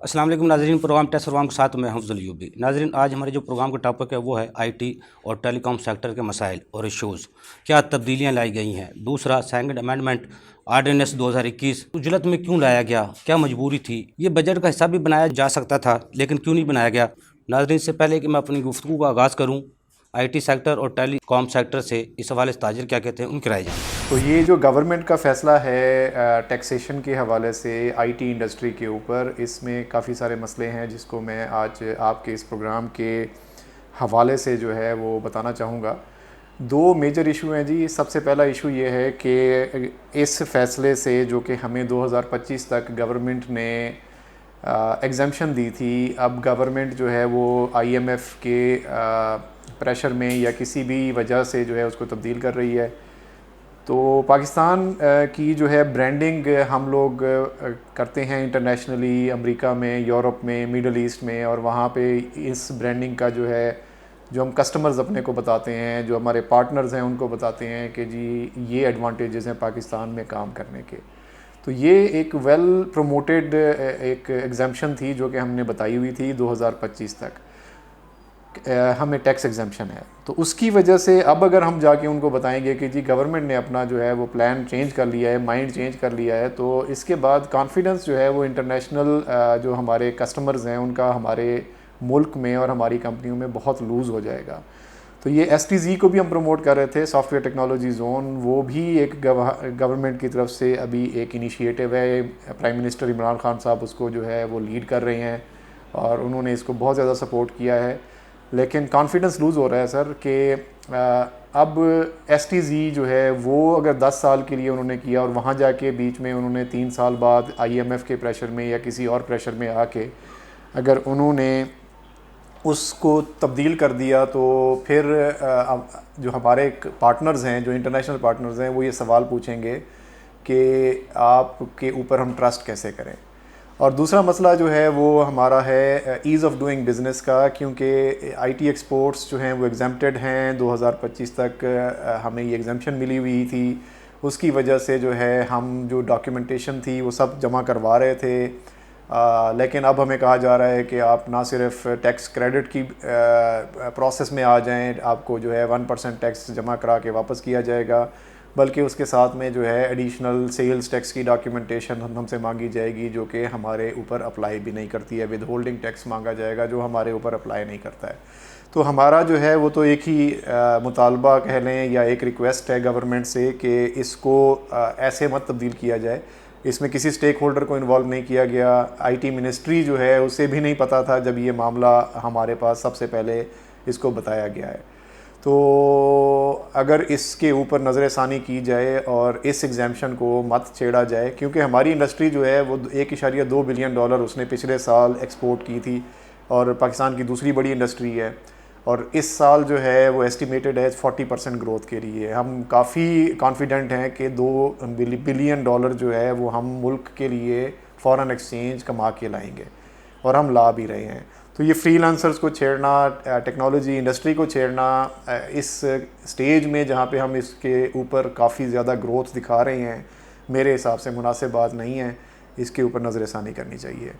السلام علیکم ناظرین، پروگرام ٹیسٹ پروگرام کے ساتھ میں حفظ الایوبی۔ ناظرین، آج ہمارے جو پروگرام کا ٹاپک ہے وہ ہے آئی ٹی اور ٹیلی کام سیکٹر کے مسائل اور ایشوز، کیا تبدیلیاں لائی گئی ہیں۔ دوسرا، سیکنڈ امینڈمنٹ آرڈیننس 2021 اجلت میں کیوں لایا گیا، کیا مجبوری تھی، یہ بجٹ کا حصہ بھی بنایا جا سکتا تھا لیکن کیوں نہیں بنایا گیا۔ ناظرین، سے پہلے کہ میں اپنی گفتگو کا آغاز کروں آئی ٹی سیکٹر اور ٹیلی کام سیکٹر سے، اس حوالے سے تاجر کیا کہتے ہیں، ان کی رائے جانیں۔ تو یہ جو گورنمنٹ کا فیصلہ ہے ٹیکسیشن کے حوالے سے آئی ٹی انڈسٹری کے اوپر، اس میں کافی سارے مسئلے ہیں جس کو میں آج آپ کے اس پروگرام کے حوالے سے جو ہے وہ بتانا چاہوں گا۔ دو میجر ایشو ہیں جی۔ سب سے پہلا ایشو یہ ہے کہ اس فیصلے سے جو کہ ہمیں 2025 تک گورنمنٹ نے ایگزمپشن دی تھی، اب گورنمنٹ جو ہے وہ آئی ایم ایف کے پریشر میں یا کسی بھی وجہ سے جو ہے اس کو تبدیل کر رہی ہے۔ تو پاکستان کی جو ہے برانڈنگ ہم لوگ کرتے ہیں انٹرنیشنلی، امریکہ میں، یورپ میں، میڈل ایسٹ میں، اور وہاں پہ اس برانڈنگ کا جو ہے جو ہم کسٹمرز اپنے کو بتاتے ہیں، جو ہمارے پارٹنرز ہیں ان کو بتاتے ہیں کہ جی یہ ایڈوانٹیجز ہیں پاکستان میں کام کرنے کے۔ تو یہ ایک ویل پروموٹیڈ ایک ایگزمپشن تھی جو کہ ہم نے بتائی ہوئی تھی 2025 تک ہمیں ٹیکس ایگزمپشن ہے۔ تو اس کی وجہ سے اب اگر ہم جا کے ان کو بتائیں گے کہ جی گورنمنٹ نے اپنا جو ہے وہ پلان چینج کر لیا ہے، مائنڈ چینج کر لیا ہے، تو اس کے بعد کانفیڈنس جو ہے وہ انٹرنیشنل جو ہمارے کسٹمرز ہیں ان کا ہمارے ملک میں اور ہماری کمپنیوں میں بہت لوز ہو جائے گا۔ تو یہ ایس ٹی زی کو بھی ہم پروموٹ کر رہے تھے، سافٹ ویئر ٹیکنالوجی زون، وہ بھی ایک گورنمنٹ کی طرف سے ابھی ایک انیشیٹو ہے۔ پرائم منسٹر عمران خان صاحب اس کو جو ہے وہ لیڈ کر رہے ہیں اور انہوں نے اس کو بہت زیادہ سپورٹ کیا ہے، لیکن کانفیڈنس لوز ہو رہا ہے سر کہ اب ایس ٹی زی جو ہے وہ اگر 10 سال کے لیے انہوں نے کیا اور وہاں جا کے بیچ میں انہوں نے 3 سال بعد آئی ایم ایف کے پریشر میں یا کسی اور پریشر میں آ کے اگر انہوں نے اس کو تبدیل کر دیا، تو پھر جو ہمارے پارٹنرز ہیں، جو انٹرنیشنل پارٹنرز ہیں، وہ یہ سوال پوچھیں گے کہ آپ کے اوپر ہم ٹرسٹ کیسے کریں۔ اور دوسرا مسئلہ جو ہے وہ ہمارا ہے ایز آف ڈوئنگ بزنس کا، کیونکہ آئی ٹی ایکسپورٹس جو ہیں وہ ایگزمپٹڈ ہیں 2025 تک، ہمیں یہ ایگزمپشن ملی ہوئی تھی۔ اس کی وجہ سے جو ہے ہم جو ڈاکیومنٹیشن تھی وہ سب جمع کروا رہے تھے، لیکن اب ہمیں کہا جا رہا ہے کہ آپ نہ صرف ٹیکس کریڈٹ کی پروسیس میں آ جائیں، آپ کو جو ہے 1% ٹیکس جمع کرا کے واپس کیا جائے گا، بلکہ اس کے ساتھ میں جو ہے ایڈیشنل سیلز ٹیکس کی ڈاکیومنٹیشن ہم سے مانگی جائے گی، جو کہ ہمارے اوپر اپلائی بھی نہیں کرتی ہے۔ ود ہولڈنگ ٹیکس مانگا جائے گا جو ہمارے اوپر اپلائی نہیں کرتا ہے۔ تو ہمارا جو ہے وہ تو ایک ہی مطالبہ کہہ لیں یا ایک ریکویسٹ ہے گورنمنٹ سے کہ اس کو ایسے مت تبدیل کیا جائے۔ اس میں کسی سٹیک ہولڈر کو انوالو نہیں کیا گیا، آئی ٹی منسٹری جو ہے اسے بھی نہیں پتہ تھا جب یہ معاملہ ہمارے پاس سب سے پہلے اس کو بتایا گیا ہے۔ تو اگر اس کے اوپر نظر ثانی کی جائے اور اس ایگزامپشن کو مت چھیڑا جائے، کیونکہ ہماری انڈسٹری جو ہے وہ 1.2 بلین ڈالر اس نے پچھلے سال ایکسپورٹ کی تھی اور پاکستان کی دوسری بڑی انڈسٹری ہے، اور اس سال جو ہے وہ ایسٹیمیٹڈ ہے 40% گروتھ کے لیے۔ ہم کافی کانفیڈنٹ ہیں کہ 2 بلین ڈالر جو ہے وہ ہم ملک کے لیے فارن ایکسچینج کما کے لائیں گے، اور ہم لا بھی رہے ہیں۔ تو یہ فری لانسرز کو چھیڑنا، ٹیکنالوجی انڈسٹری کو چھیڑنا اس سٹیج میں جہاں پہ ہم اس کے اوپر کافی زیادہ گروتھ دکھا رہے ہیں، میرے حساب سے مناسب بات نہیں ہے۔ اس کے اوپر نظر ثانی کرنی چاہیے۔